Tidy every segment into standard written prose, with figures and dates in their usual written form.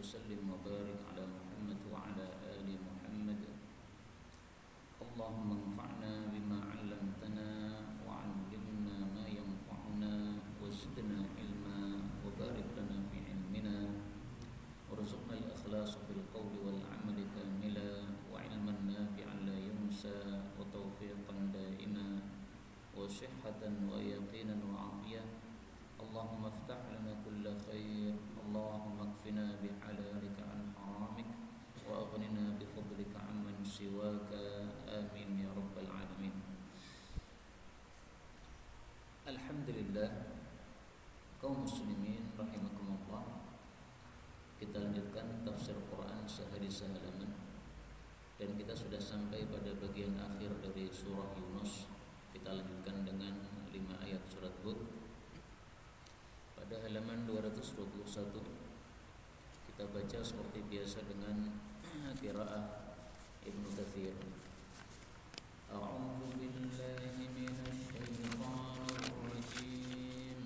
وسلم وبارك على محمد وعلى آل محمد. اللهم انفعنا بما علمتنا وعلمنا ما ينفعنا وزدنا علما وبارك لنا في علمنا وارزقنا الإخلاص في القول والعمل كاملا وعلما نافعا لا ينسى وتوفيقا دائما وصحة ويقينا وعافية. اللهم افتح لنا كل خير، اللهم اكفنا بحلالك عن حرامك وأغننا بفضلك عمن سواك، آمين يا رب العالمين. Alhamdulillah, kaum muslimin rahimakumullah, kita lanjutkan tafsir Quran sehari sehalaman dan kita sudah sampai pada bagian akhir dari surah Yunus. Kita lanjutkan dengan 5 ayat surat Hud pada halaman 221. Kita baca seperti biasa dengan qiraah Ibnu Katsir. A'udzu billahi minasy syaithanir rajim.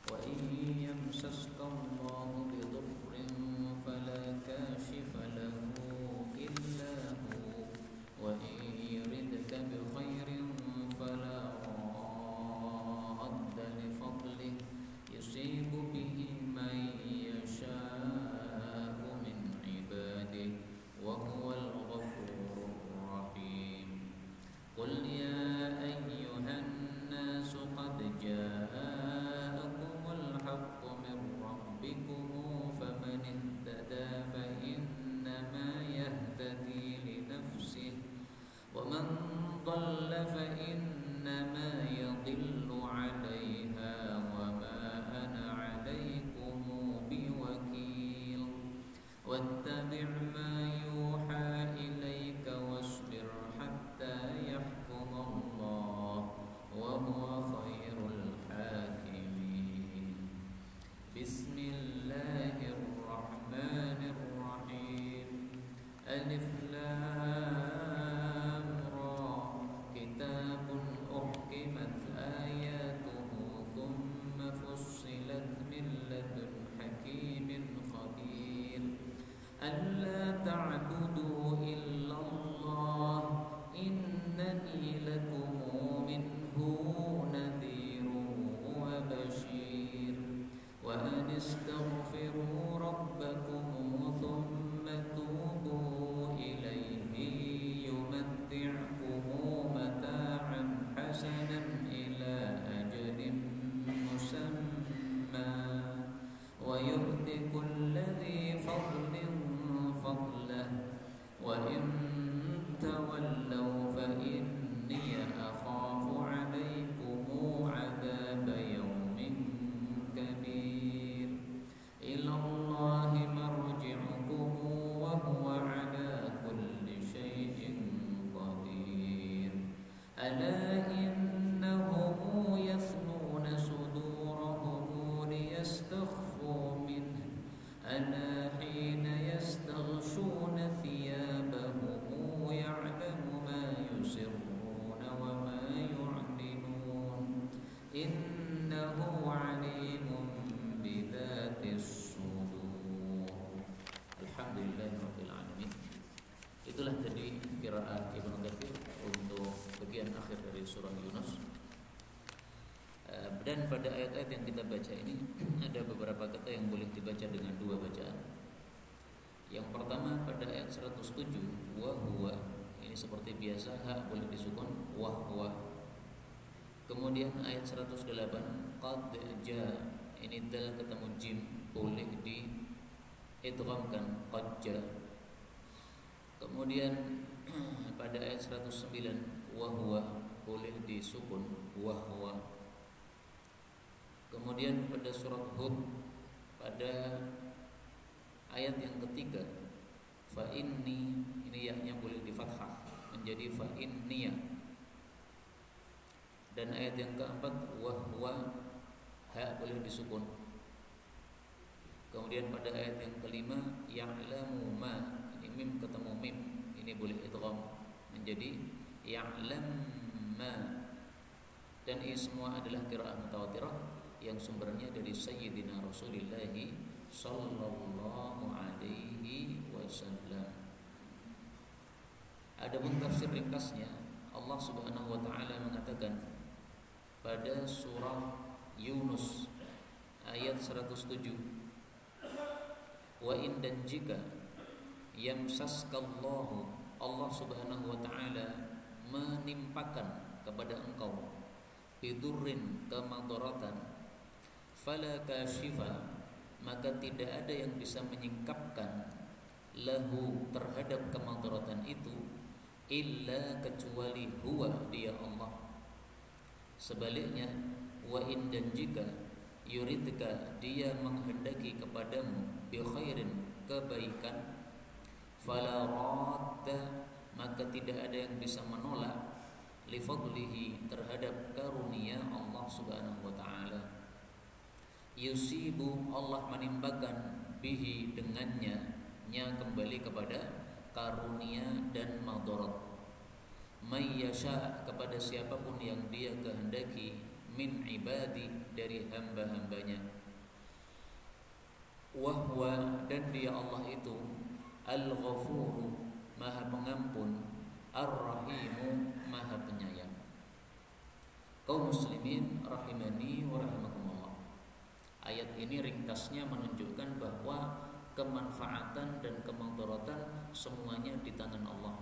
Wa in yamsaskallahu bidurrin fala kashifa lahu illa hu wa in yuridka bi khairin fala radda li fadlihi yusibu bihi man yasha'u min ibadihi wa huwal ghafurur rahim. Qul ya ayyuhan nasu qad ja'akumul haqqu min rabbikum faman ihtada fa innama yahtadi li nafsihi wa man dhalla fa innama yadhillu 'alayha wa ma ana 'alaykum biwakil. Wattabi' ma yuha ilayka wasbir hatta yahkum Allah wa huwa khairul hakimin. Bismillahirrahmanirrahim. Alif lam ra. Kitabun uhkimat ayatuhu thumma fussilat min ladun hakimin khabir. Alla ta'budu illallah innani lakum minhu nadhirun wa bashir. Wa an istaghfiru rabbakum thumma tubu ilayhi yumatti'kumu mata'an hasanan ila ajalin musamma wa yu'ti kulli dhi fadlin fadlahu wa in tawallaw fa inni akhafu 'alaykum 'adhaba yawmin kabir. Ila Allahi marji'ukum wa huwa 'ala kulli shay'in qadir. Ala innahum yathnuna sudurahum liyastakhfu minhu ألا حين يستغشون ثيابهم يعلم ما يسرون وما يعلنون إنه عليم بذات الصدور. Alhamdulillahirrabbilalamin. Itulah tadi qiraat Ibnu Katsir untuk bagian akhir dari surah Yunus. Dan pada ayat-ayat yang kita baca ini ada beberapa kata yang boleh dibaca dengan 2 bacaan. Yang pertama pada ayat 107 wa huwa, ini seperti biasa ha boleh disukun wa huwa. Kemudian ayat 108 qad ja, ini dal ketemu jim boleh di idghamkan qad ja. Kemudian pada ayat 109 wa huwa boleh disukun wa huwa. Kemudian pada surat Hud pada ayat yang ketiga fa inni, ini ya-nya boleh di fathah menjadi fa inniya. Dan ayat yang keempat wa huwa ha boleh disukun. Kemudian pada ayat yang kelima ya'lamu ma, ini mim ketemu mim, ini boleh idgham menjadi ya'lam ma. Dan ini semua adalah qiraat mutawatirah yang sumbernya dari Sayyidina Rasulullah sallallahu alaihi wasallam. Adapun tafsir ringkasnya, Allah Subhanahu wa taala mengatakan pada surah Yunus ayat 107, wa in, dan jika yamsaskallahu, Allah Subhanahu wa taala menimpakan kepada engkau bidurrin, kemadaratan, fala kashifa, maka tidak ada yang bisa menyingkapkan lahu, terhadap kemadaratan itu, illa, kecuali huwa, dia Allah. Sebaliknya, wa in, dan jika yuridka, dia menghendaki kepadamu bi khairin, kebaikan, fala radda, maka tidak ada yang bisa menolak li fadlihi, terhadap karunia Allah Subhanahu wa taala. Yusibu, Allah menimpakan, bihi, dengannya, nya kembali kepada karunia dan madarat, may yasha, kepada siapapun yang dia kehendaki, min ibadi, dari hamba-hambanya. Wahwa, dan dia Allah itu al-ghafuru, maha pengampun, ar-rahimu, maha penyayang. Kaum muslimin rahimani wa rahimakumullah, ayat ini ringkasnya menunjukkan bahwa kemanfaatan dan kemadaratan semuanya di tangan Allah.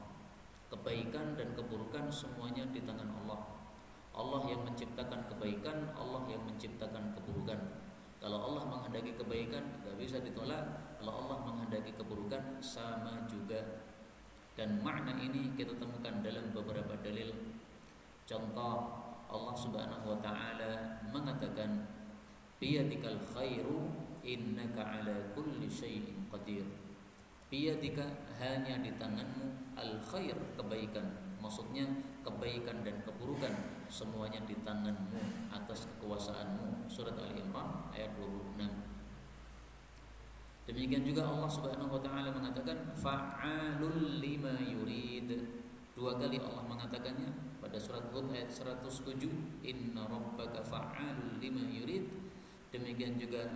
Kebaikan dan keburukan semuanya di tangan Allah. Allah yang menciptakan kebaikan, Allah yang menciptakan keburukan. Kalau Allah menghendaki kebaikan, tidak bisa ditolak. Kalau Allah menghendaki keburukan, sama juga. Dan makna ini kita temukan dalam beberapa dalil. Contoh, Allah Subhanahu wa taala mengatakan, biyadikal khairu innaka ala kulli syai'in qadir. Biyadika, hanya di tanganmu, al khair, kebaikan. Maksudnya kebaikan dan keburukan semuanya di tanganmu, atas kekuasaanmu. Surat Al-Imran ayat 26. Demikian juga Allah Subhanahu wa taala mengatakan fa'alul lima yurid. Dua kali Allah mengatakannya pada surat Hud ayat 107, inna rabbaka fa'alul lima yurid. Demikian juga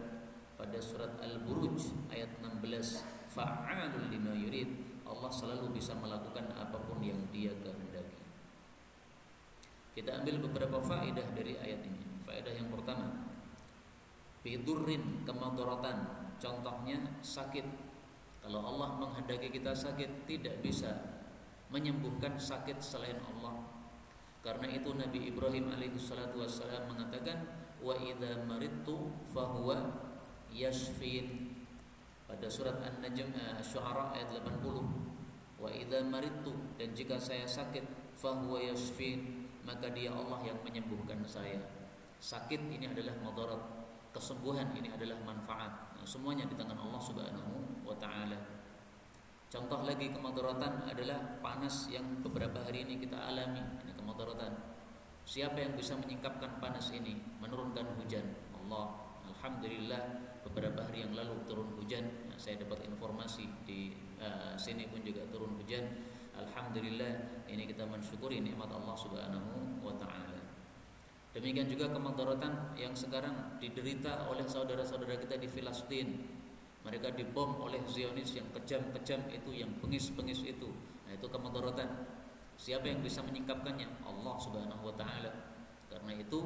pada surat Al-Buruj ayat 16, fa'alul lima yurid. Allah selalu bisa melakukan apapun yang dia kehendaki. Kita ambil beberapa faedah dari ayat ini. Faedah yang pertama, bidurrin, kemadaratan. Contohnya sakit. Kalau Allah menghendaki kita sakit, tidak bisa menyembuhkan sakit selain Allah. Karena itu Nabi Ibrahim alaihissalatu wassalam mengatakan, wa idza maridtu fahuwa yashfin. Pada surat An-Najm Asy-Syu'ara ayat 80, wa idza maridtu, dan jika saya sakit, fahuwa yashfin, maka dia Allah yang menyembuhkan saya. Sakit ini adalah madarat, kesembuhan ini adalah manfaat. Semuanya di tangan Allah Subhanahu wa taala. Contoh lagi kemadaratan adalah panas yang beberapa hari ini kita alami. Ini kemadaratan. Siapa yang bisa menyingkapkan panas ini? Menurunkan hujan. Allah. Alhamdulillah beberapa hari yang lalu turun hujan. Saya dapat informasi di sini pun juga turun hujan. Alhamdulillah, ini kita mensyukuri nikmat Allah Subhanahu wa taala. Demikian juga kemadaratan yang sekarang diderita oleh saudara-saudara kita di Filistin. Mereka dibom oleh Zionis yang kejam-kejam itu, yang bengis-bengis itu. Nah, itu kemadaratan. Siapa yang bisa menyingkapkannya? Allah Subhanahu wa taala. Karena itu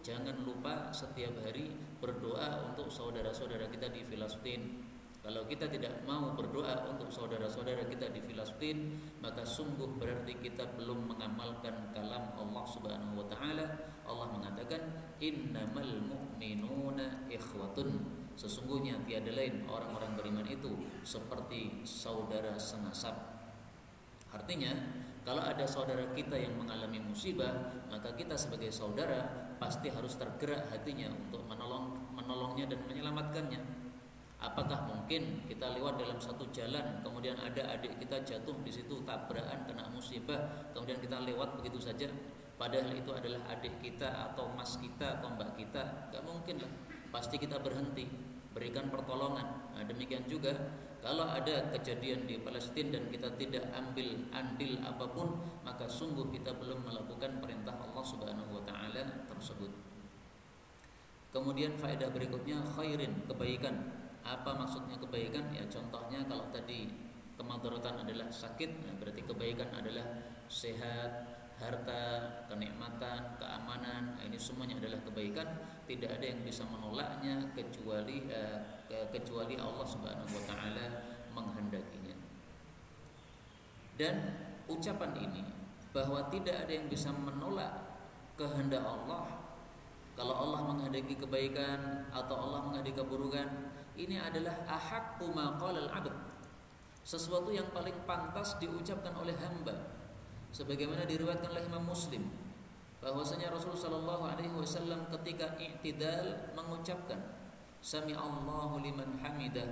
jangan lupa setiap hari berdoa untuk saudara-saudara kita di Filistin. Kalau kita tidak mau berdoa untuk saudara-saudara kita di Filistin, maka sungguh berarti kita belum mengamalkan kalam Allah Subhanahu wa taala. Allah mengatakan, innamal mu'minuna ikhwatun. Sesungguhnya tiada lain orang-orang beriman itu seperti saudara senasab. Artinya, kalau ada saudara kita yang mengalami musibah, maka kita sebagai saudara pasti harus tergerak hatinya untuk menolongnya dan menyelamatkannya. Apakah mungkin kita lewat dalam satu jalan, kemudian ada adik kita jatuh di situ, tabrakan, kena musibah, kemudian kita lewat begitu saja? Padahal itu adalah adik kita atau mas kita atau mbak kita. Gak mungkin lah. Pasti kita berhenti, berikan pertolongan. Nah, demikian juga kalau ada kejadian di Palestina dan kita tidak ambil andil apapun, maka sungguh kita belum melakukan perintah Allah Subhanahu wa taala tersebut. Kemudian faedah berikutnya, khairin, kebaikan. Apa maksudnya kebaikan? Ya contohnya kalau tadi kemadaratan adalah sakit, nah berarti kebaikan adalah sehat, harta, kenikmatan, keamanan. Nah, ini semuanya adalah kebaikan. Tidak ada yang bisa menolaknya kecuali Allah Subhanahu wa taala menghendakinya. Dan ucapan ini bahwa tidak ada yang bisa menolak kehendak Allah. Kalau Allah menghendaki kebaikan atau Allah menghendaki keburukan, ini adalah ahaqqu ma qala al-'abd. Sesuatu yang paling pantas diucapkan oleh hamba. Sebagaimana diriwayatkan oleh Imam Muslim bahwasanya Rasulullah sallallahu alaihi wasallam ketika i'tidal mengucapkan sami Allahu liman hamidah,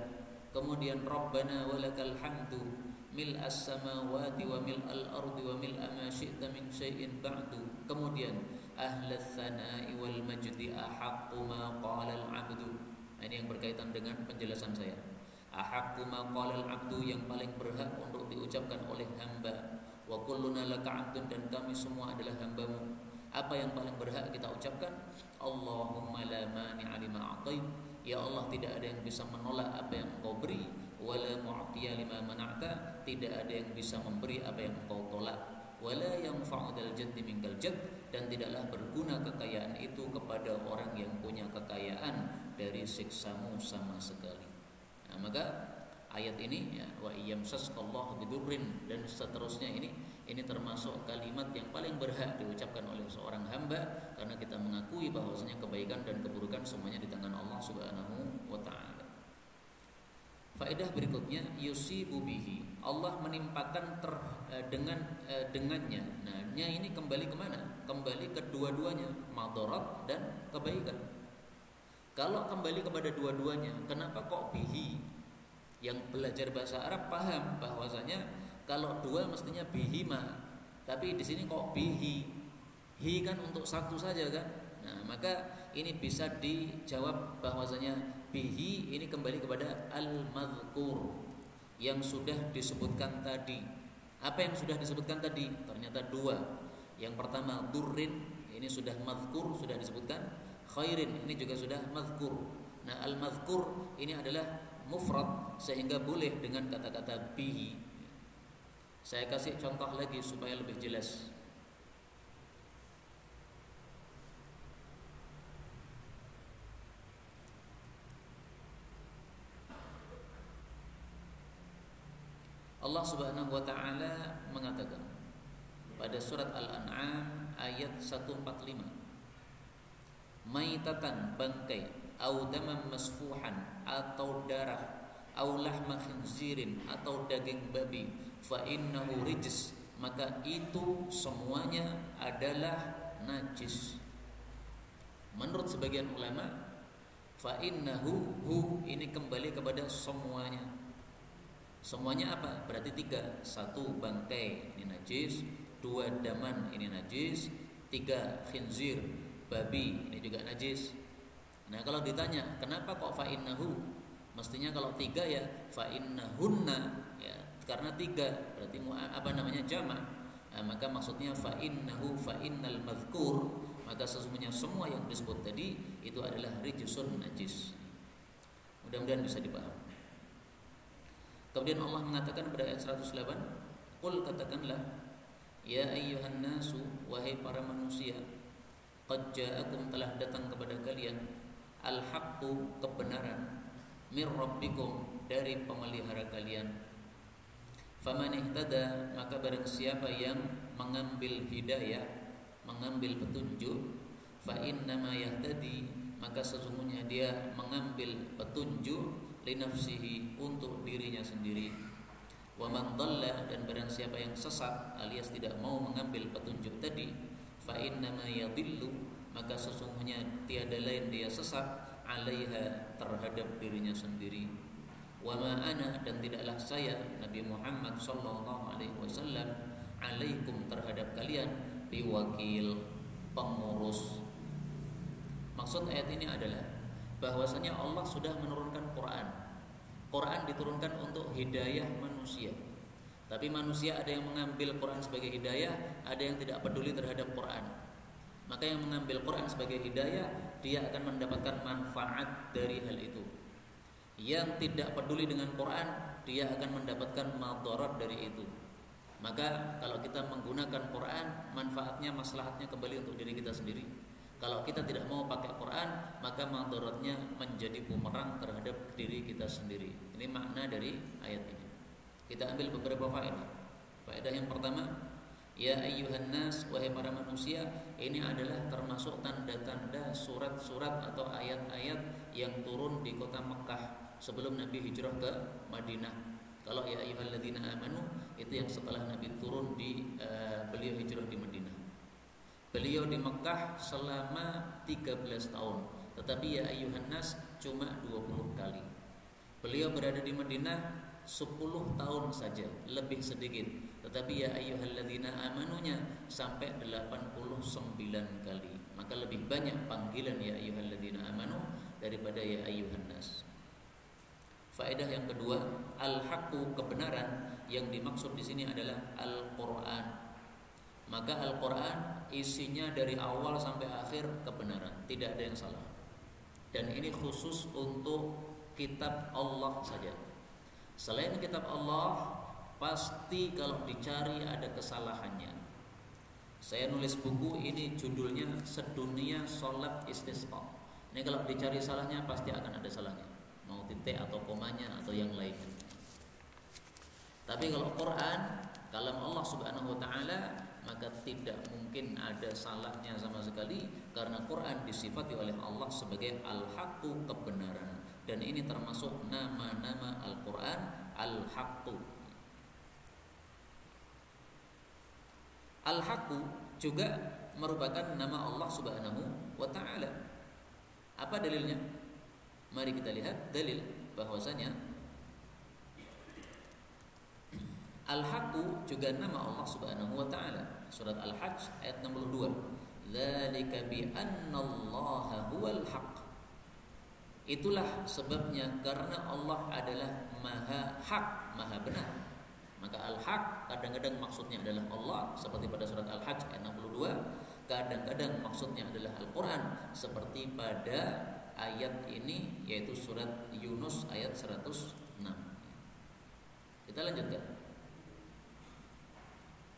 kemudian rabbana walakal hamdu mil'as samawati wa mil'al ardi wa mil'a ma syi'ta min syai'in ba'du, kemudian ahlas sana'i wal majdi ahaqqu ma qala al-'abdu. Ini yang berkaitan dengan penjelasan saya. Ahaqqu ma qala al-'abdu, yang paling berhak untuk diucapkan oleh hamba. Wa kulluna laka 'abdun, dan kami semua adalah hambamu. Apa yang paling berhak kita ucapkan? Allahumma la mani'a lima a'tait. Ya Allah, tidak ada yang bisa menolak apa yang Engkau beri. Wala mu'tiya lima mana'ta, tidak ada yang bisa memberi apa yang Engkau tolak. Wala yanfa'u dzal jaddi minkal jadd, dan tidaklah berguna kekayaan itu kepada orang yang punya kekayaan dari siksamu sama sekali. Nah, maka ayat ini ya, wa iyamsaskallahu bidurrin dan seterusnya, ini termasuk kalimat yang paling berhak diucapkan oleh seorang hamba, karena kita mengakui bahwasanya kebaikan dan keburukan semuanya di tangan Allah Subhanahu wa taala. Faedah berikutnya, yusibu bihi, Allah menimpakan dengannya. Nah, ini kembali kemana? Kembali ke dua-duanya, madarat dan kebaikan. Kalau kembali kepada dua-duanya, kenapa kok bihi? Yang belajar bahasa Arab paham bahwasanya kalau dua mestinya bihima, tapi di sini kok bihi? Hi kan untuk satu saja kan? Nah, maka ini bisa dijawab bahwasanya bihi ini kembali kepada al-madhkur yang sudah disebutkan tadi. Apa yang sudah disebutkan tadi? Ternyata dua. Yang pertama durrin, ini sudah madhkur, sudah disebutkan. Khairin, ini juga sudah madhkur. Nah, al-madhkur ini adalah mufrad, sehingga boleh dengan kata-kata bihi. Saya kasih contoh lagi supaya lebih jelas. Allah Subhanahu wa taala mengatakan pada surat Al-An'am ayat 145, maitatan, bangkai, au damam masfuhan, atau darah, au lahma khinzirin, atau daging babi, fa innahu rijs, maka itu semuanya adalah najis. Menurut sebagian ulama, fa innahu ini kembali kepada semuanya. Semuanya apa? Berarti tiga. Satu, bangkai, ini najis. Dua, daman, ini najis. Tiga, khinzir, babi, ini juga najis. Nah, kalau ditanya kenapa kok fa'innahu, mestinya kalau tiga ya fa'innahunna, ya, karena tiga berarti apa namanya, jamak. Nah, maka maksudnya fa'innahu fa'innal madhkur, maka sesungguhnya semua yang disebut tadi itu adalah rijsun, najis. Mudah-mudahan bisa dipahami. Kemudian Allah mengatakan pada ayat 108, qul, katakanlah, ya ayyuhan nasu, wahai para manusia, qad ja'akum, telah datang kepada kalian, al-haqqu, kebenaran, mir rabbikum, dari pemelihara kalian. Faman ihtada, maka barang siapa yang mengambil hidayah, mengambil petunjuk, fa innama yahtadi, maka sesungguhnya dia mengambil petunjuk, linafsihi, untuk dirinya sendiri. Wa man dhalla, dan barang siapa yang sesat alias tidak mau mengambil petunjuk tadi, fa innama yadhillu, maka sesungguhnya tiada lain dia sesat, alaiha, terhadap dirinya sendiri. Wa ma ana, dan tidaklah saya Nabi Muhammad sallallahu alaihi wasallam, alaikum, terhadap kalian, biwakil, pengurus. Maksud ayat ini adalah bahwasanya Allah sudah menurunkan Quran. Quran diturunkan untuk hidayah manusia. Tapi manusia ada yang mengambil Quran sebagai hidayah, ada yang tidak peduli terhadap Quran. Maka yang mengambil Quran sebagai hidayah, dia akan mendapatkan manfaat dari hal itu. yang tidak peduli dengan Quran, dia akan mendapatkan madarat dari itu. Maka kalau kita menggunakan Quran, manfaatnya, maslahatnya kembali untuk diri kita sendiri. Kalau kita tidak mau pakai Quran, maka madaratnya menjadi bumerang terhadap diri kita sendiri. Ini makna dari ayat ini. Kita ambil beberapa faedah. Faedah yang pertama, ya ayyuhan nas, wahai para manusia, ini adalah termasuk tanda-tanda surat-surat atau ayat-ayat yang turun di kota Mekah sebelum Nabi hijrah ke Madinah. Kalau ya ayyuhalladzina amanu itu yang setelah Nabi turun beliau hijrah di Madinah. Beliau di Mekah selama 13 tahun, tetapi ya ayyuhan nas cuma 20 kali. Beliau berada di Madinah 10 tahun saja, lebih sedikit. Tetapi ya ayyuhalladzina amanunya sampai 89 kali. Maka lebih banyak panggilan ya ayyuhalladzina amanu daripada ya ayyuhan nas. Faedah yang kedua, al-haqqu, kebenaran yang dimaksud di sini adalah Al-Qur'an. Maka Al-Quran isinya dari awal sampai akhir kebenaran, tidak ada yang salah. Dan ini khusus untuk kitab Allah saja. Selain kitab Allah, pasti kalau dicari ada kesalahannya. Saya nulis buku ini judulnya Sedunia Sholat Istisqa. Ini kalau dicari salahnya pasti akan ada salahnya, mau titik atau komanya atau yang lainnya. Tapi kalau Quran, kalam Allah Subhanahu wa taala, maka tidak mungkin ada salahnya sama sekali, karena Quran disifati oleh Allah sebagai al-haqqu, kebenaran. Dan ini termasuk nama-nama Al-Quran, al-haqqu. Al-haqqu juga merupakan nama Allah Subhanahu wa ta'ala. Apa dalilnya? Mari kita lihat dalil bahwasanya Al-haqqu juga nama Allah Subhanahu wa ta'ala. Surat Al-Hajj ayat 62. Dzalika bi annallaha huwal haqq. Itulah sebabnya karena Allah adalah maha hak, maha benar. Maka al-haq kadang-kadang maksudnya adalah Allah, seperti pada surat Al-Hajj ayat 62. Kadang-kadang maksudnya adalah Al-Quran, seperti pada ayat ini, yaitu surat Yunus ayat 106. Kita lanjutkan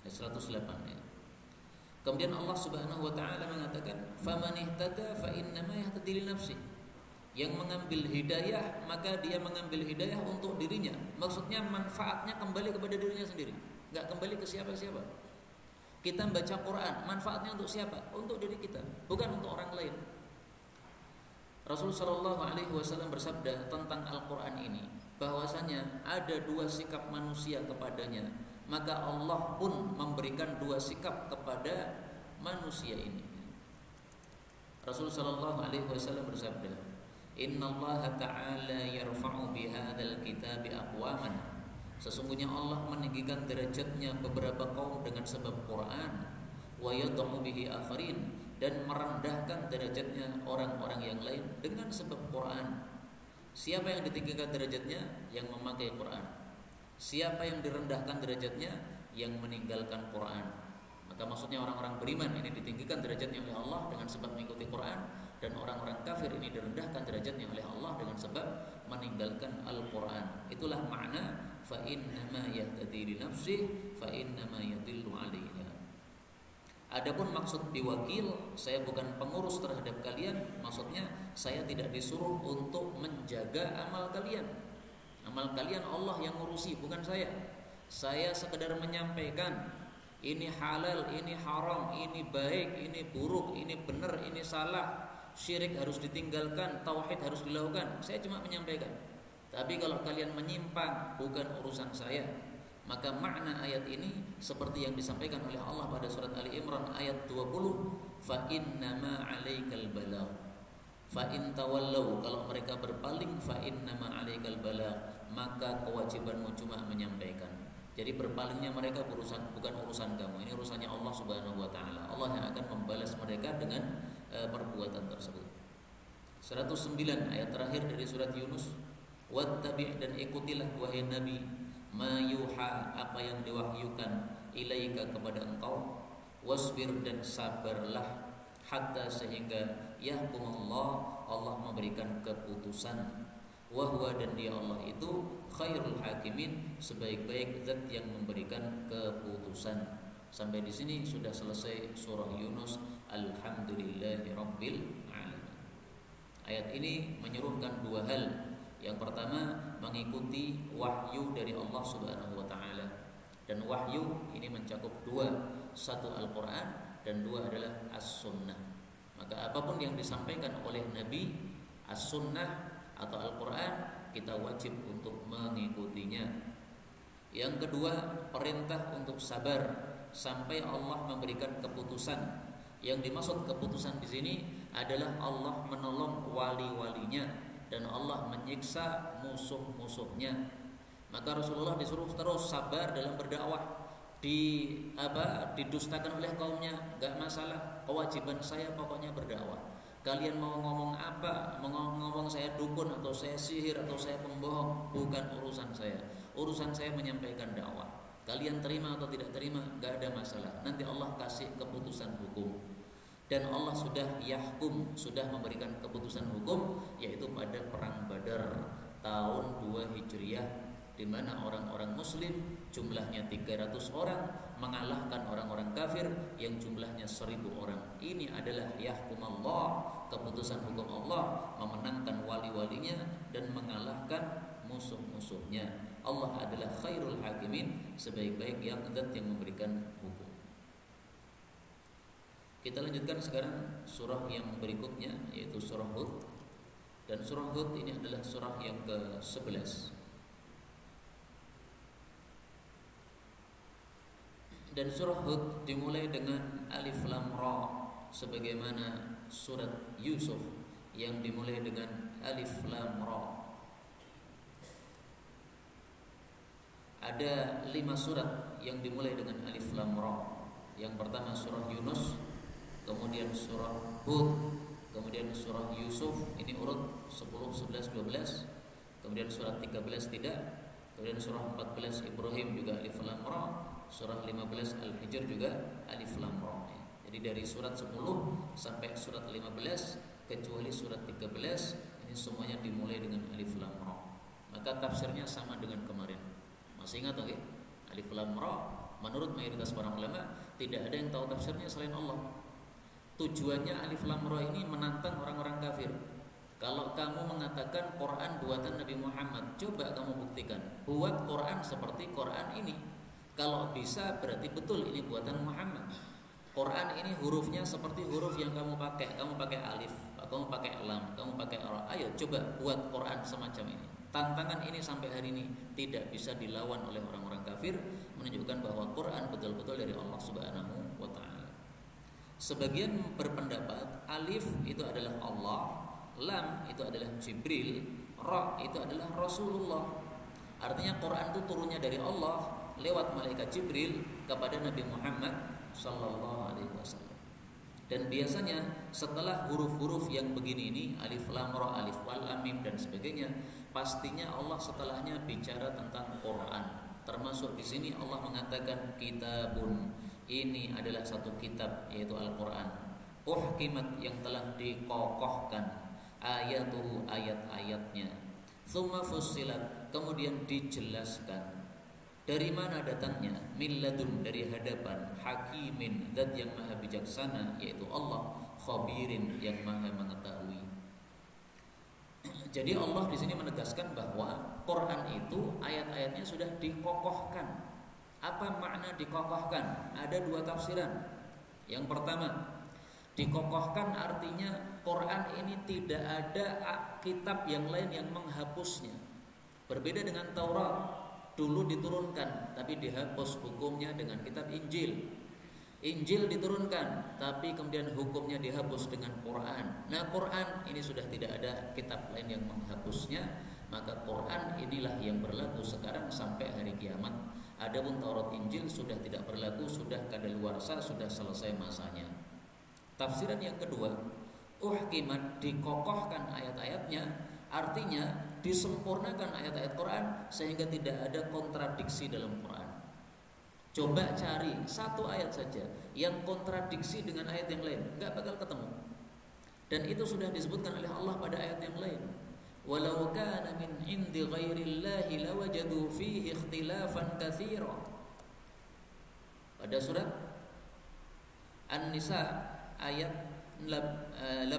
108 ya. Kemudian Allah Subhanahu wa taala mengatakan, "Faman ihtada fa innama yahtadi li nafsi." Yang mengambil hidayah, maka dia mengambil hidayah untuk dirinya. Maksudnya manfaatnya kembali kepada dirinya sendiri, enggak kembali ke siapa-siapa. Kita baca Quran, manfaatnya untuk siapa? Untuk diri kita, bukan untuk orang lain. Rasulullah Shallallahu Alaihi Wasallam bersabda tentang Al-Quran ini, bahwasanya ada dua sikap manusia kepadanya, maka Allah pun memberikan dua sikap kepada manusia ini. Rasulullah Shallallahu Alaihi Wasallam bersabda, Innallaha ta'ala yarfa'u bihadzal kitabi aqwaman. Sesungguhnya Allah meninggikan derajatnya beberapa kaum dengan sebab Quran, wa yad'u bihi akharin, dan merendahkan derajatnya orang-orang yang lain dengan sebab Quran. Siapa yang ditinggikan derajatnya? Yang memakai Quran. Siapa yang direndahkan derajatnya? Yang meninggalkan Quran. Maka maksudnya orang-orang beriman ini ditinggikan derajatnya oleh Allah dengan sebab mengikuti Quran, dan orang-orang kafir ini direndahkan derajatnya oleh Allah dengan sebab meninggalkan Al-Quran. Itulah makna fa innama yahtadi li nafsihi fa innama yadillu 'alaiha. Adapun maksud biwakil, saya bukan pengurus terhadap kalian, maksudnya saya tidak disuruh untuk menjaga amal kalian. Amal kalian Allah yang ngurusi, bukan saya. Saya sekedar menyampaikan ini halal, ini haram, ini baik, ini buruk, ini benar, ini salah, syirik harus ditinggalkan, tauhid harus dilakukan. Saya cuma menyampaikan. Tapi kalau kalian menyimpang, bukan urusan saya. Maka makna ayat ini seperti yang disampaikan oleh Allah pada surat Ali Imran ayat 20, fa innama 'alaikal balagh. Fa in tawallau, kalau mereka berpaling, fa innama 'alaikal balagh, maka kewajibanmu cuma menyampaikan. Jadi berpalingnya mereka bukan urusan kamu. Ini urusannya Allah Subhanahu wa taala. Allah yang akan membalas mereka dengan perbuatan tersebut. 109 ayat terakhir dari surat Yunus. Wattabi', dan ikutilah wahai Nabi, ma yuha, apa yang diwahyukan, ilaika, kepada engkau, wasbir, dan sabarlah, hatta, sehingga yahkumullah, Allah memberikan keputusan. Wa huwa, dan dia Allah itu khairul hakimin, sebaik-baik zat yang memberikan keputusan. Sampai di sini sudah selesai surah Yunus. Alhamdulillahirabbil alamin. Ayat ini menyerukan dua hal. Yang pertama, mengikuti wahyu dari Allah Subhanahu wa taala. Dan wahyu ini mencakup dua, satu Al-Qur'an dan dua adalah As-Sunnah. Maka apapun yang disampaikan oleh Nabi, As-Sunnah atau Al-Quran, kita wajib untuk mengikutinya. Yang kedua, perintah untuk sabar sampai Allah memberikan keputusan. Yang dimaksud keputusan di sini adalah Allah menolong wali-walinya dan Allah menyiksa musuh-musuhnya. Maka Rasulullah disuruh terus sabar dalam berdakwah. Didustakan oleh kaumnya, gak masalah. Kewajiban saya pokoknya berdakwah. Kalian mau ngomong apa, mau ngomong saya dukun atau saya sihir atau saya pembohong, bukan urusan saya. Urusan saya menyampaikan dakwah. Kalian terima atau tidak terima, gak ada masalah. Nanti Allah kasih keputusan hukum. Dan Allah sudah yahkum, sudah memberikan keputusan hukum, yaitu pada perang Badar tahun 2 Hijriah, di mana orang-orang muslim jumlahnya 300 orang mengalahkan orang-orang kafir yang jumlahnya 1000 orang. Ini adalah yahkum Allah, keputusan hukum Allah, memenangkan wali-walinya dan mengalahkan musuh-musuhnya. Allah adalah khairul hakimin, sebaik-baik yang memberikan hukum. Kita lanjutkan sekarang surah yang berikutnya, yaitu surah Hud. Dan surah Hud ini adalah surah yang ke-11. Dan surah Hud dimulai dengan Alif Lam Ra, sebagaimana surat Yusuf yang dimulai dengan Alif Lam Ra. Ada 5 surat yang dimulai dengan Alif Lam Ra. Yang pertama surah Yunus, kemudian surah Hud, kemudian surah Yusuf, ini urut 10, 11, 12. Kemudian surat 13 tidak. Kemudian surah 14 Ibrahim juga Alif Lam Ra. Surah 15 Al-Hijr juga Alif Lam Ra. Jadi dari surat 10 sampai surat 15 kecuali surat 13 ini semuanya dimulai dengan Alif Lam Ra. Maka tafsirnya sama dengan kemarin. Masih ingat okay? Alif Lam Ra, menurut mayoritas para ulama tidak ada yang tahu tafsirnya selain Allah. Tujuannya Alif Lam Ra ini menantang orang-orang kafir. Kalau kamu mengatakan Quran buatan Nabi Muhammad, coba kamu buktikan, buat Quran seperti Quran ini. Kalau bisa berarti betul ini buatan Muhammad. Quran ini hurufnya seperti huruf yang kamu pakai. Kamu pakai alif, kamu pakai lam, kamu pakai ra. Ayo coba buat Quran semacam ini. Tantangan ini sampai hari ini tidak bisa dilawan oleh orang-orang kafir, menunjukkan bahwa Quran betul-betul dari Allah Subhanahu wa taala. Sebagian berpendapat alif itu adalah Allah, lam itu adalah Jibril, ra itu adalah Rasulullah. Artinya Quran itu turunnya dari Allah lewat malaikat Jibril kepada Nabi Muhammad sallallahu alaihi wasallam. Dan biasanya setelah huruf-huruf yang begini ini, alif lam ra, alif wal lam mim dan sebagainya, pastinya Allah setelahnya bicara tentang Quran. Termasuk di sini Allah mengatakan kitabun, ini adalah satu kitab yaitu Al-Quran. Uhkimat, yang telah dikokohkan, ayatuhu, ayat-ayatnya. Tsumma fussilat, kemudian dijelaskan. Dari mana datangnya? Min ladun, dari hadapan, hakimin, zat yang maha bijaksana yaitu Allah, khabirin, yang maha mengetahui. Jadi Allah di sini menegaskan bahwa Quran itu ayat-ayatnya sudah dikokohkan. Apa makna dikokohkan? Ada 2 tafsiran. Yang pertama, dikokohkan artinya Quran ini tidak ada kitab yang lain yang menghapusnya. Berbeda dengan Taurat, dulu diturunkan tapi dihapus hukumnya dengan kitab Injil. Injil diturunkan tapi kemudian hukumnya dihapus dengan Quran. Nah, Quran ini sudah tidak ada kitab lain yang menghapusnya, maka Quran inilah yang berlaku sekarang sampai hari kiamat. Adapun Taurat Injil sudah tidak berlaku, sudah kadaluarsa, sudah selesai masanya. Tafsiran yang kedua, uhkimat, dikokohkan ayat-ayatnya, artinya disempurnakan ayat-ayat Quran sehingga tidak ada kontradiksi dalam Quran. Coba cari satu ayat saja yang kontradiksi dengan ayat yang lain, nggak bakal ketemu. Dan itu sudah disebutkan oleh Allah pada ayat yang lain. walau kana min indi ghairillahi lawajadu fihi ikhtilafan katsira. Pada surat An-Nisa ayat 82.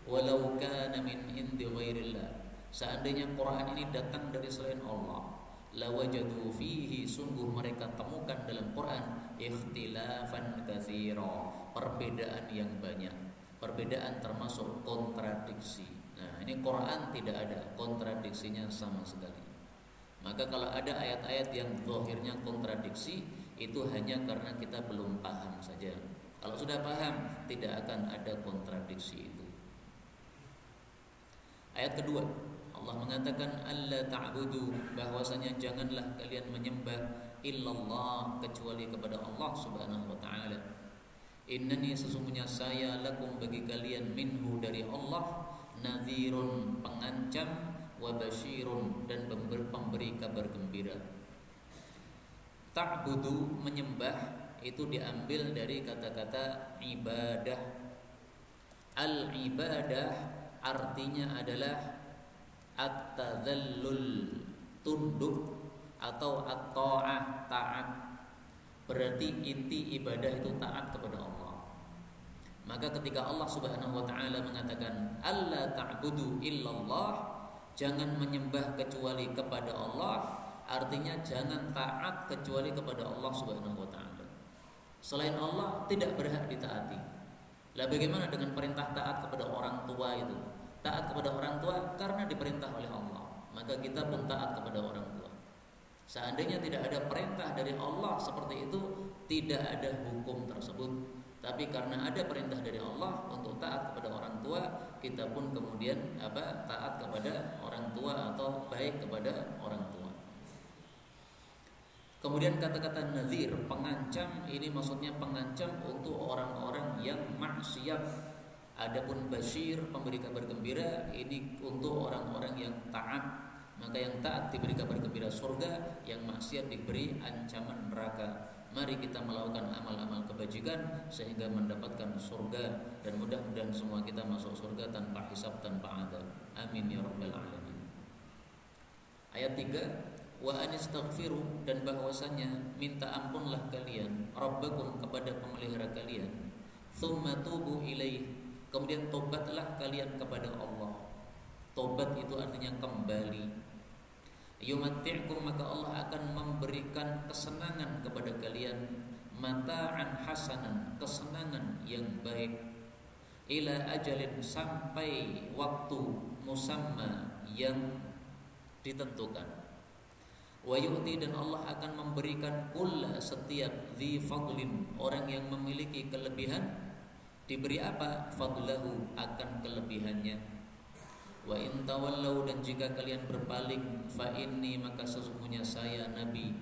Walau kana min indi ghairillah, seandainya Quran ini datang dari selain Allah, lawajadu fihi, sungguh mereka temukan dalam Quran ikhtilafan katsira, perbedaan yang banyak. Perbedaan termasuk kontradiksi. Nah, ini Quran tidak ada kontradiksinya sama sekali. Maka kalau ada ayat-ayat yang zahirnya kontradiksi, itu hanya karena kita belum paham saja. Kalau sudah paham, tidak akan ada kontradiksi itu. Ayat kedua, Allah mengatakan alla ta'budu, bahwasanya janganlah kalian menyembah illallah, kecuali kepada Allah Subhanahu wa taala. Innani, sesungguhnya saya, lakum, bagi kalian, minhu, dari Allah, nadhirun, pengancam, wa basyirun, dan pemberi kabar gembira. Ta'budu, menyembah, itu diambil dari kata-kata ibadah. Al-ibadah artinya adalah at-tadhallul, tunduk, atau at-ta'ah, taat. Berarti inti ibadah itu taat kepada Allah. Maka ketika Allah Subhanahu wa taala mengatakan alla ta'budu illallah, jangan menyembah kecuali kepada Allah, artinya jangan taat kecuali kepada Allah Subhanahu wa taala. Selain Allah tidak berhak ditaati. Lah bagaimana dengan perintah taat kepada orang tua itu? Taat kepada orang tua karena diperintah oleh Allah, maka kita pun taat kepada orang tua. Seandainya tidak ada perintah dari Allah seperti itu, tidak ada hukum tersebut. Tapi karena ada perintah dari Allah untuk taat kepada orang tua, kita pun kemudian taat kepada orang tua atau baik kepada orang tua. Kemudian kata-kata nadhir, pengancam, ini maksudnya pengancam untuk orang-orang yang maksiat. Adapun basyir, pemberi kabar gembira, ini untuk orang-orang yang taat. Maka yang taat diberi kabar gembira surga, yang maksiat diberi ancaman neraka. Mari kita melakukan amal-amal kebajikan sehingga mendapatkan surga, dan mudah-mudahan semua kita masuk surga tanpa hisab, tanpa adab. Amin ya rabbal alamin. Ayat 3, wa anistaghfiru, dan bahwasanya minta ampunlah kalian rabbakum, kepada pemelihara kalian, tsumma tubu ilaih, kemudian tobatlah kalian kepada Allah. Tobat itu artinya kembali. Yumatti'kum, maka Allah akan memberikan kesenangan kepada kalian, mata'an hasanan, kesenangan yang baik, ila ajalin, sampai waktu, musamma, yang ditentukan. Wa yu'ti, dan Allah akan memberikan kulla, setiap dzi fadlin, orang yang memiliki kelebihan, diberi apa? Fadlahu, akan kelebihannya. Wa in tawallau, dan jika kalian berpaling, fa inni, maka sesungguhnya saya Nabi,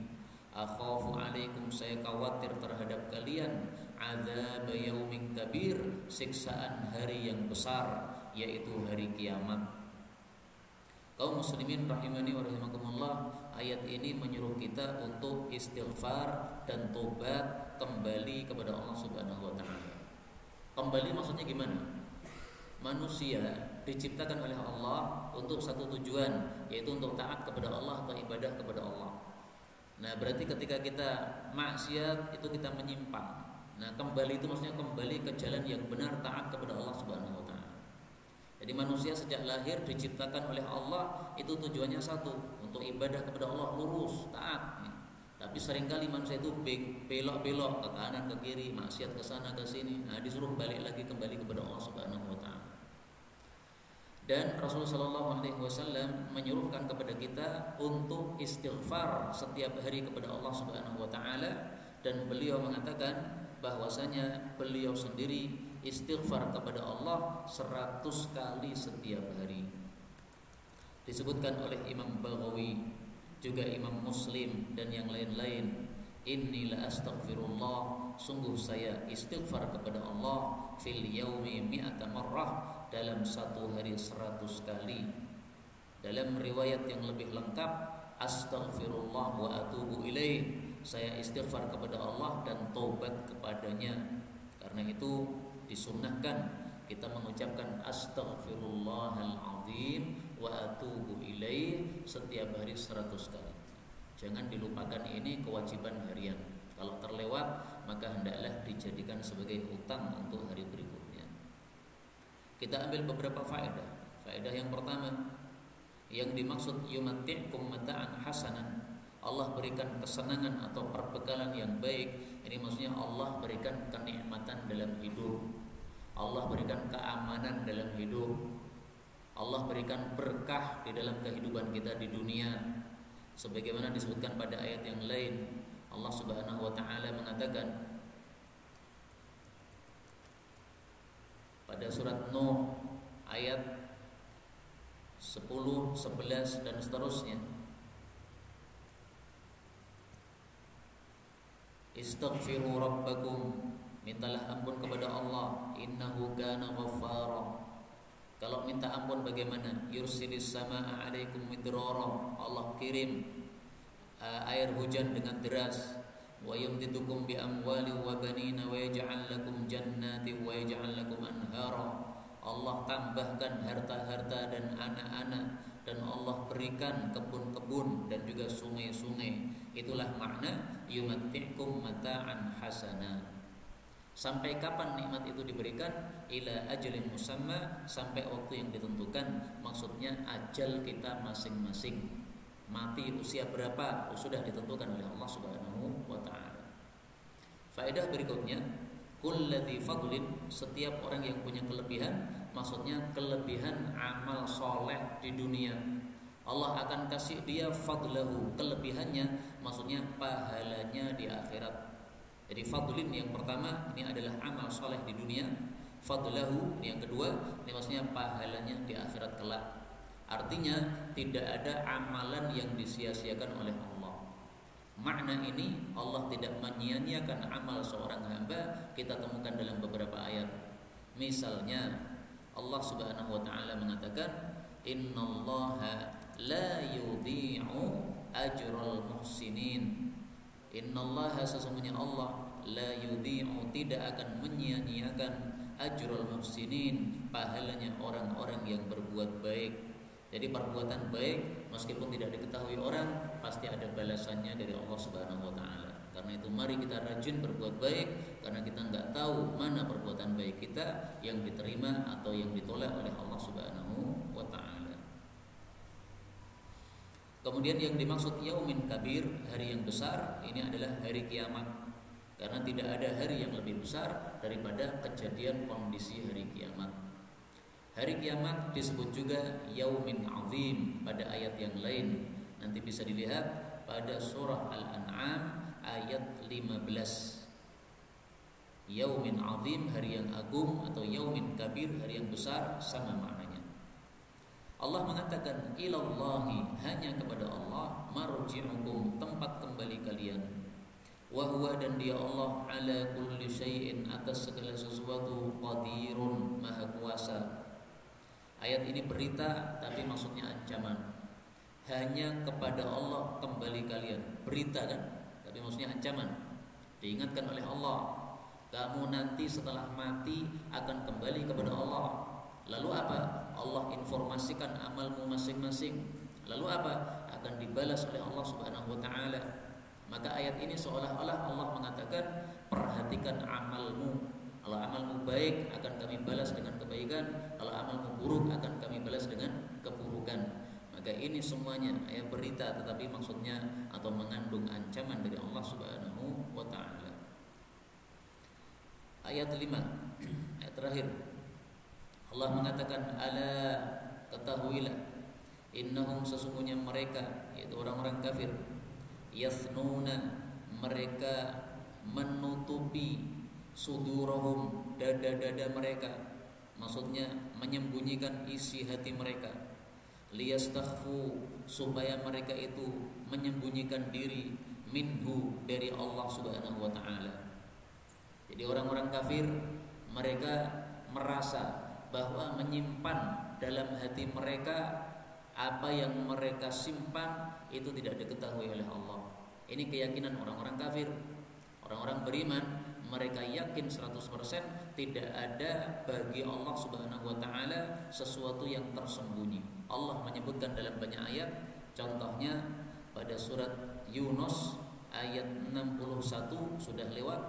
akhafu alaikum, saya khawatir terhadap kalian, adzab yaumin kabir, siksaan hari yang besar, yaitu hari kiamat. Kaum muslimin rahimani wa rahimakumullah, ayat ini menyuruh kita untuk istighfar dan tobat, kembali kepada Allah Subhanahu wa taala. Kembali maksudnya gimana? Manusia diciptakan oleh Allah untuk satu tujuan, yaitu untuk taat kepada Allah atau ibadah kepada Allah. Nah, berarti ketika kita maksiat itu kita menyimpang. Nah, kembali itu maksudnya kembali ke jalan yang benar, taat kepada Allah Subhanahu wa taala. Jadi manusia sejak lahir diciptakan oleh Allah itu tujuannya satu, untuk ibadah kepada Allah, lurus, taat. Tapi seringkali manusia itu belok-belok ke kanan ke kiri, maksiat ke sana ke sini. Nah, disuruh balik lagi kembali kepada Allah Subhanahu wa taala. Dan Rasulullah SAW menyuruhkan kepada kita untuk istighfar setiap hari kepada Allah Subhanahu wa taala, dan beliau mengatakan bahwasanya beliau sendiri istighfar kepada Allah 100 kali setiap hari. Disebutkan oleh Imam Baghawi, juga Imam Muslim dan yang lain-lain, inni la astaghfirullah, sungguh saya istighfar kepada Allah, fil yaumi mi'ata marrah, dalam satu hari 100 kali. Dalam riwayat yang lebih lengkap, astaghfirullah wa atubu ilaih, saya istighfar kepada Allah dan taubat kepadanya. Karena itu disunnahkan kita mengucapkan astaghfirullahal azim wa atubu ilaih setiap hari 100 kali. Jangan dilupakan, ini kewajiban harian. Kalau terlewat maka hendaklah dijadikan sebagai hutang untuk hari berikutnya. Kita ambil beberapa faedah. Faedah yang pertama, yang dimaksud yumatti'kum mata'an hasanan, Allah berikan kesenangan atau perbekalan yang baik. Ini maksudnya Allah berikan kenikmatan dalam hidup, Allah berikan keamanan dalam hidup, Allah berikan berkah di dalam kehidupan kita di dunia. Sebagaimana disebutkan pada ayat yang lain, Allah Subhanahu wa taala mengatakan pada surat Nuh ayat 10, 11 dan seterusnya, istaghfiru rabbakum, mintalah ampun kepada Allah, innahu kana ghaffara. Kalau minta ampun bagaimana? Yursilis samaa 'alaikum midrara, Allah kirim air hujan dengan deras. Wa yumdidukum bi amwali wa banina wa yaj'al lakum jannati wa yaj'al lakum anhara. Allah tambahkan harta-harta dan anak-anak, dan Allah berikan kebun-kebun dan juga sungai-sungai. Itulah makna yumatti'kum mata'an hasana. Sampai kapan nikmat itu diberikan? Ila ajalin musamma, sampai waktu yang ditentukan. Maksudnya ajal kita masing-masing. Mati usia berapa sudah ditentukan oleh Allah Subhanahu wa taala. Faedah berikutnya, kulladzi fadlin, setiap orang yang punya kelebihan, maksudnya kelebihan amal soleh di dunia, Allah akan kasih dia fadlahu, kelebihannya, maksudnya pahalanya di akhirat. Jadi fadlin yang pertama ini adalah amal soleh di dunia, fadlahu yang kedua ini maksudnya pahalanya di akhirat kelak. Artinya tidak ada amalan yang disia-siakan oleh Allah. Makna ini Allah tidak menyia-nyiakan amal seorang hamba, kita temukan dalam beberapa ayat. Misalnya Allah Subhanahu wa taala mengatakan, innallaha la yudhi'u ajral muhsinin. Innallaha, sesungguhnya Allah, la yudhi'u, tidak akan menyia-nyiakan ajral muhsinin, pahalanya orang-orang yang berbuat baik. Jadi perbuatan baik meskipun tidak diketahui orang, pasti ada balasannya dari Allah Subhanahu wa taala. Karena itu mari kita rajin berbuat baik, karena kita enggak tahu mana perbuatan baik kita yang diterima atau yang ditolak oleh Allah Subhanahu wa taala. Kemudian yang dimaksud yaumin kabir, hari yang besar, ini adalah hari kiamat. Karena tidak ada hari yang lebih besar daripada kejadian kondisi hari kiamat. Hari kiamat disebut juga yaumin azim pada ayat yang lain. Nanti bisa dilihat pada surah Al-An'am ayat 15. Yaumin azim, hari yang agung, atau yaumin kabir, hari yang besar, sama maknanya. Allah mengatakan ilallahi, hanya kepada Allah, marji'ukum, tempat kembali kalian. Wa huwa, dan dia Allah, ala kulli syai'in, atas segala sesuatu, qadirun, maha kuasa. Ayat ini berita tapi maksudnya ancaman. Hanya kepada Allah kembali kalian. Berita kan, tapi maksudnya ancaman. Diingatkan oleh Allah, kamu nanti setelah mati akan kembali kepada Allah. Lalu apa? Allah informasikan amalmu masing-masing. Lalu apa? Akan dibalas oleh Allah Subhanahu wa taala. Maka ayat ini seolah-olah Allah mengatakan, perhatikan amalmu. Kalau amalmu baik akan kami balas dengan kebaikan, kalau amalmu buruk akan kami balas dengan keburukan. Maka ini semuanya ayat berita, tetapi maksudnya atau mengandung ancaman dari Allah Subhanahu wa taala. Ayat 5, ayat terakhir, Allah mengatakan, ala, ketahuilah, innahum, sesungguhnya mereka, yaitu orang-orang kafir, yathnuna, mereka menutupi, sudurahum, dada-dada mereka, maksudnya menyembunyikan isi hati mereka, liyastakhfu, supaya mereka itu menyembunyikan diri, minhu, dari Allah Subhanahu wa taala. Jadi orang-orang kafir, mereka merasa bahwa menyimpan dalam hati mereka apa yang mereka simpan itu tidak diketahui oleh Allah. Ini keyakinan orang-orang kafir. Orang-orang beriman mereka yakin 100% tidak ada bagi Allah Subhanahu wa taala sesuatu yang tersembunyi. Allah menyebutkan dalam banyak ayat, contohnya pada surat Yunus ayat 61 sudah lewat,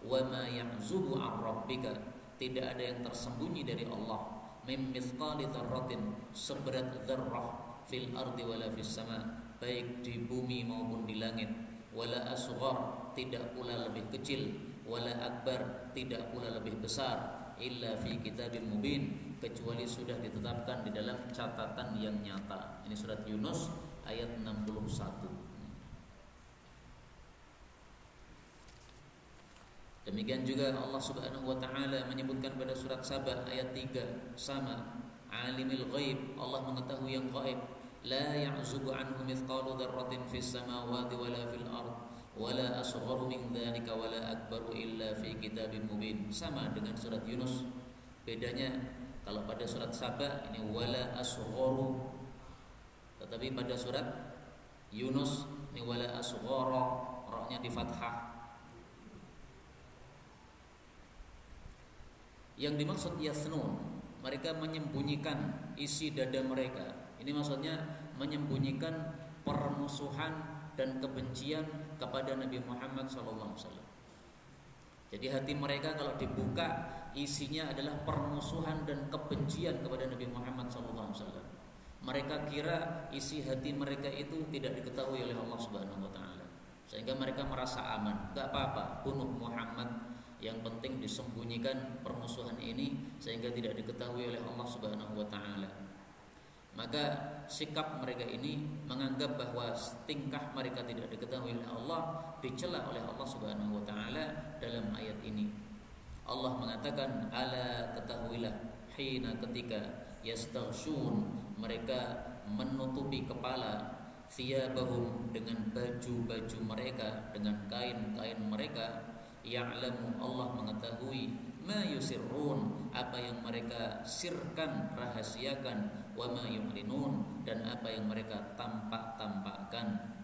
wa ma ya'zubu 'an rabbika, tidak ada yang tersembunyi dari Allah, mim mithqali dzarratin, seberat dzarrah, fil ardi wala fis sama, baik di bumi maupun di langit, wala asghar, tidak pula lebih kecil, wala akbar, tidak pula lebih besar, illa fi kitabim mubin, kecuali sudah ditetapkan di dalam catatan yang nyata. Ini surat Yunus ayat 61. Demikian juga Allah Subhanahu wa taala menyebutkan pada surat Saba ayat 3, sama, alimil ghaib, Allah mengetahui yang gaib, la ya'zubu anhu mithqalu dzarratin fis samawati wala fil ard wala asgharu min dzalika wala akbaru illa fi kitabim mubin. Sama dengan surat Yunus, bedanya kalau pada surat Saba ini wala asgharu, tetapi pada surat Yunus ini wala asghara, ra-nya di fathah. Yang dimaksud yasnun, mereka menyembunyikan isi dada mereka. Ini maksudnya menyembunyikan permusuhan dan kebencian kepada Nabi Muhammad SAW. Jadi hati mereka kalau dibuka, isinya adalah permusuhan dan kebencian kepada Nabi Muhammad SAW. Mereka kira isi hati mereka itu tidak diketahui oleh Allah Subhanahu wa taala, sehingga mereka merasa aman. Gak apa-apa, bunuh Muhammad, yang penting disembunyikan permusuhan ini sehingga tidak diketahui oleh Allah Subhanahu wa taala. Maka sikap mereka ini menganggap bahwa tingkah mereka tidak diketahui oleh Allah dicela oleh Allah Subhanahu wa taala dalam ayat ini. Allah mengatakan, ala ketahuilah, hina, ketika, yastaghsyun, mereka menutupi kepala, thiyabahum, dengan baju-baju mereka, dengan kain-kain mereka, ya'lamu, Allah mengetahui, ma yusirrun, apa yang mereka sirkan, rahasiakan, wa ma yu'linun, dan apa yang mereka tampak-tampakkan.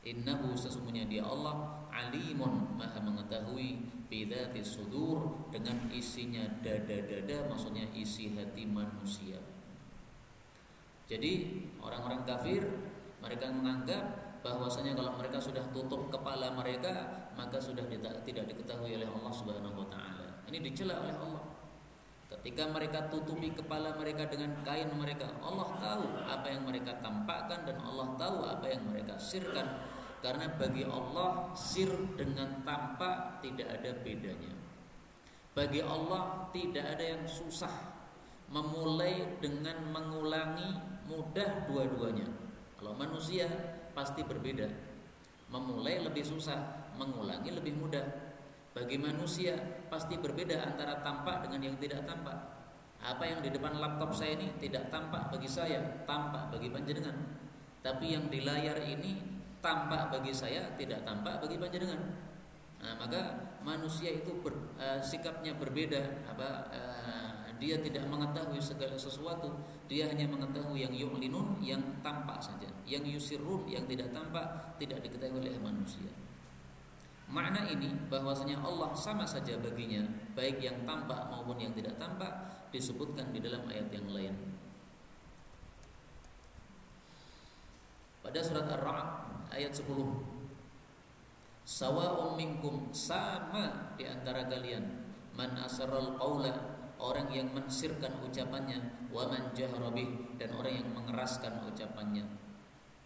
Innahu, sesungguhnya dia Allah, alimun, maha mengetahui, bidzati sudur, dengan isinya dada-dada, maksudnya isi hati manusia. Jadi orang-orang kafir mereka menganggap bahwasanya kalau mereka sudah tutup kepala mereka, maka sudah tidak diketahui oleh Allah Subhanahu wa taala. Ini dicela oleh Allah. Ketika mereka tutupi kepala mereka dengan kain mereka, Allah tahu apa yang mereka tampakkan dan Allah tahu apa yang mereka sirkan. Karena bagi Allah sir dengan tampak tidak ada bedanya. Bagi Allah tidak ada yang susah. Memulai dengan mengulangi mudah dua-duanya. Kalau manusia pasti berbeda. Memulai lebih susah, mengulangi lebih mudah. Bagi manusia pasti berbeda antara tampak dengan yang tidak tampak. Apa yang di depan laptop saya ini tidak tampak bagi saya, tampak bagi panjenengan. Tapi yang di layar ini tampak bagi saya, tidak tampak bagi panjenengan. Nah, maka manusia itu sikapnya berbeda. Dia tidak mengetahui segala sesuatu. Dia hanya mengetahui yang yu'linun, yang tampak saja. Yang yusirrun, yang tidak tampak, tidak diketahui oleh manusia. Makna ini bahwasanya Allah sama saja baginya, baik yang tampak maupun yang tidak tampak, disebutkan di dalam ayat yang lain. Pada surat Ar-Ra'd ayat 10, sawa'un minkum, sama di antara kalian, man asarral qawla, orang yang mensirkan ucapannya, wa man jahara bih, dan orang yang mengeraskan ucapannya.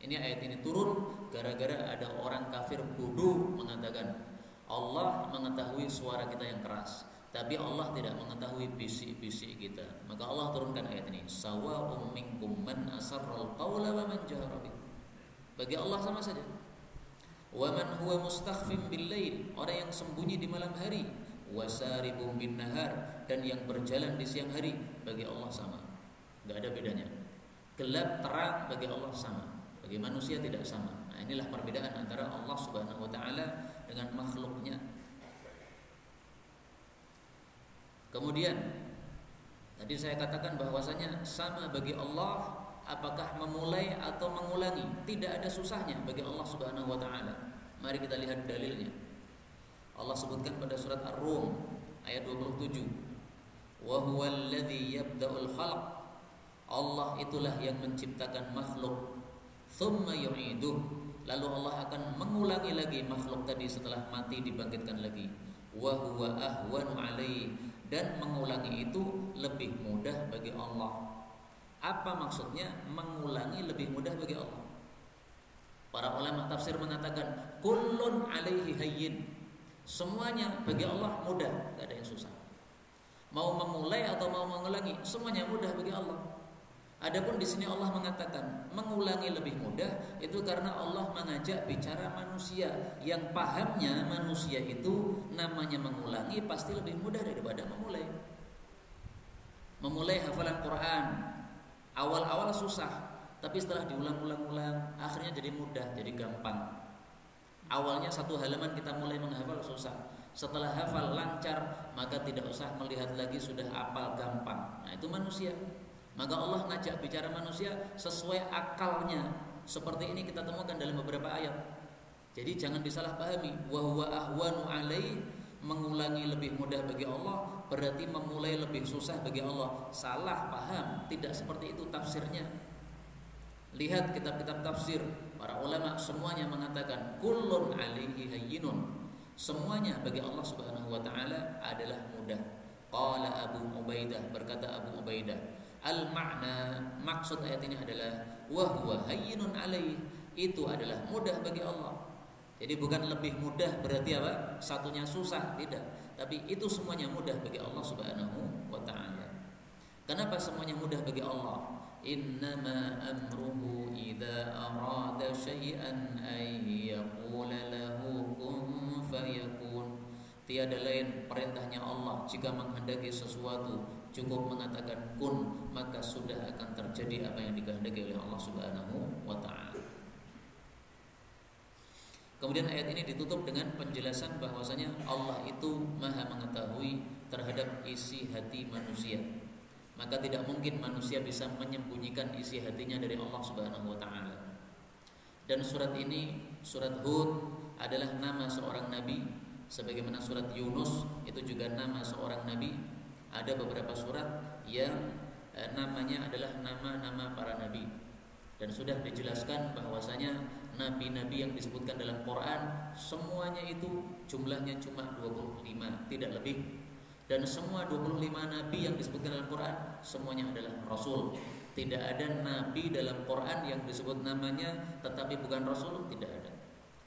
Ini ayat ini turun gara-gara ada orang kafir bodoh mengatakan Allah mengetahui suara kita yang keras, tapi Allah tidak mengetahui bisik-bisik kita. Maka Allah turunkan ayat ini, sawa'un minkum man asarral qawla wa man jahara bih. Bagi Allah sama saja. Wa man huwa mustakhfim bil lail, orang yang sembunyi di malam hari, wasaribum bin nahar, dan yang berjalan di siang hari, bagi Allah sama. Enggak ada bedanya. Gelap terang bagi Allah sama, bagi manusia tidak sama. Nah, inilah perbedaan antara Allah Subhanahu wa taala dengan makhluknya. Kemudian tadi saya katakan bahwasanya sama bagi Allah, apakah memulai atau mengulangi, tidak ada susahnya bagi Allah Subhanahu wa taala. Mari kita lihat dalilnya. Allah sebutkan pada surat Ar-Rum ayat 27. Wa huwal ladzi yabda'ul khalq. Allah itulah yang menciptakan makhluk. Tsumma yu'iduh. Lalu Allah akan mengulangi lagi makhluk tadi setelah mati dibangkitkan lagi. Wa huwa ahwanu alaihi. Dan mengulangi itu lebih mudah bagi Allah. Apa maksudnya mengulangi lebih mudah bagi Allah? Para ulama tafsir mengatakan kullun alaihi hayyin. Semuanya bagi Allah mudah, tidak ada yang susah. Mau memulai atau mau mengulangi, semuanya mudah bagi Allah. Adapun di sini Allah mengatakan mengulangi lebih mudah, itu karena Allah mengajak bicara manusia yang pahamnya manusia itu namanya mengulangi pasti lebih mudah daripada memulai. Memulai hafalan Quran awal-awal susah, tapi setelah diulang-ulang-ulang akhirnya jadi mudah, jadi gampang. Awalnya satu halaman kita mulai menghafal susah, setelah hafal lancar maka tidak usah melihat lagi, sudah hafal gampang. Nah itu manusia. Maka Allah ngajak bicara manusia sesuai akalnya. Seperti ini kita temukan dalam beberapa ayat. Jadi jangan disalahpahami. Wa huwa ahwanu alaihi, mengulangi lebih mudah bagi Allah berarti memulai lebih susah bagi Allah. Salah paham, tidak seperti itu tafsirnya. Lihat kitab-kitab tafsir, para ulama semuanya mengatakan kullun alaihi hayyinun. Semuanya bagi Allah Subhanahu wa taala adalah mudah. Qala Abu Ubaidah, berkata Abu Ubaidah, al-ma'na, maksud ayat ini adalah wa huwa hayyinun alaihi, itu adalah mudah bagi Allah. Jadi bukan lebih mudah berarti apa? Satunya susah, tidak. Tapi itu semuanya mudah bagi Allah Subhanahu wa taala. Kenapa semuanya mudah bagi Allah? Innama amruhu idza arada syai'an ay yaqula lahu kun fayakun. Tiada lain perintahnya Allah jika menghendaki sesuatu cukup mengatakan kun, maka sudah akan terjadi apa yang dikehendaki oleh Allah Subhanahu wa taala. Kemudian ayat ini ditutup dengan penjelasan bahwasanya Allah itu Maha mengetahui terhadap isi hati manusia. Maka tidak mungkin manusia bisa menyembunyikan isi hatinya dari Allah Subhanahu wa taala. Dan surat ini, surat Hud, adalah nama seorang nabi, sebagaimana surat Yunus itu juga nama seorang nabi. Ada beberapa surat yang namanya adalah nama-nama para nabi. Dan sudah dijelaskan bahwasanya nabi-nabi yang disebutkan dalam Quran semuanya itu jumlahnya cuma 25, tidak lebih. Dan semua 25 nabi yang disebutkan dalam Quran semuanya adalah rasul. Tidak ada nabi dalam Quran yang disebut namanya tetapi bukan rasul, tidak ada.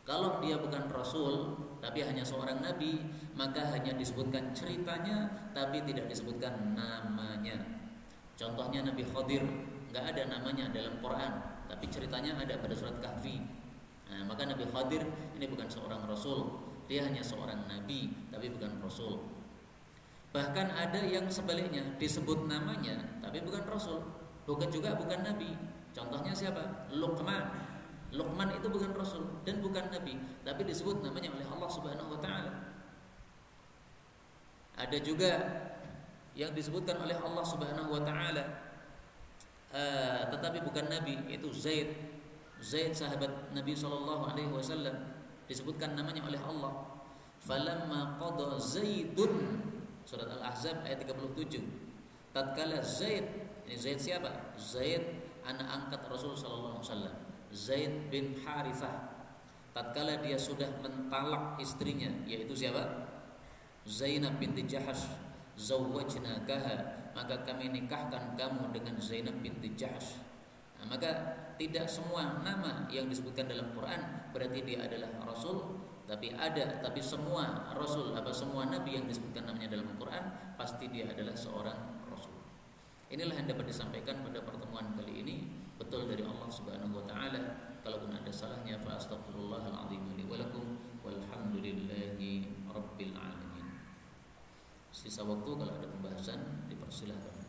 Kalau dia bukan rasul tapi hanya seorang nabi, maka hanya disebutkan ceritanya tapi tidak disebutkan namanya. Contohnya Nabi Khadir, enggak ada namanya dalam Quran, tapi ceritanya ada pada surat Kahfi. Nah, maka Nabi Khadir ini bukan seorang rasul, dia hanya seorang nabi tapi bukan rasul. Bahkan ada yang sebaliknya, disebut namanya tapi bukan rasul, bukan nabi. Contohnya siapa? Luqman. Luqman itu bukan rasul dan bukan nabi, tapi disebut namanya oleh Allah Subhanahu wa taala. Ada juga yang disebutkan oleh Allah Subhanahu wa taala tetapi bukan nabi, itu Zaid. Zaid sahabat Nabi sallallahu alaihi wasallam disebutkan namanya oleh Allah. Falamma qada Zaidun, surat Al-Ahzab ayat 37. Tatkala Zaid, ini Zaid siapa? Zaid anak angkat Rasul sallallahu alaihi wasallam, Zaid bin Harithah. Tatkala dia sudah mentalak istrinya, yaitu siapa? Zainab binti Jahash, zawwajnakaha, maka kami nikahkan kamu dengan Zainab binti Jahash. Nah, maka tidak semua nama yang disebutkan dalam Quran berarti dia adalah rasul, tapi semua rasul semua nabi yang disebutkan namanya dalam Quran pasti dia adalah seorang rasul. Inilah yang dapat disampaikan pada pertemuan kali ini, betul dari Allah Subhanahu wa taala. Kalaupun ada salahnya fa astaghfirullahal azim li wa lakum walhamdulillahi rabbil alamin. Sisa waktu kalau ada pembahasan dipersilakan.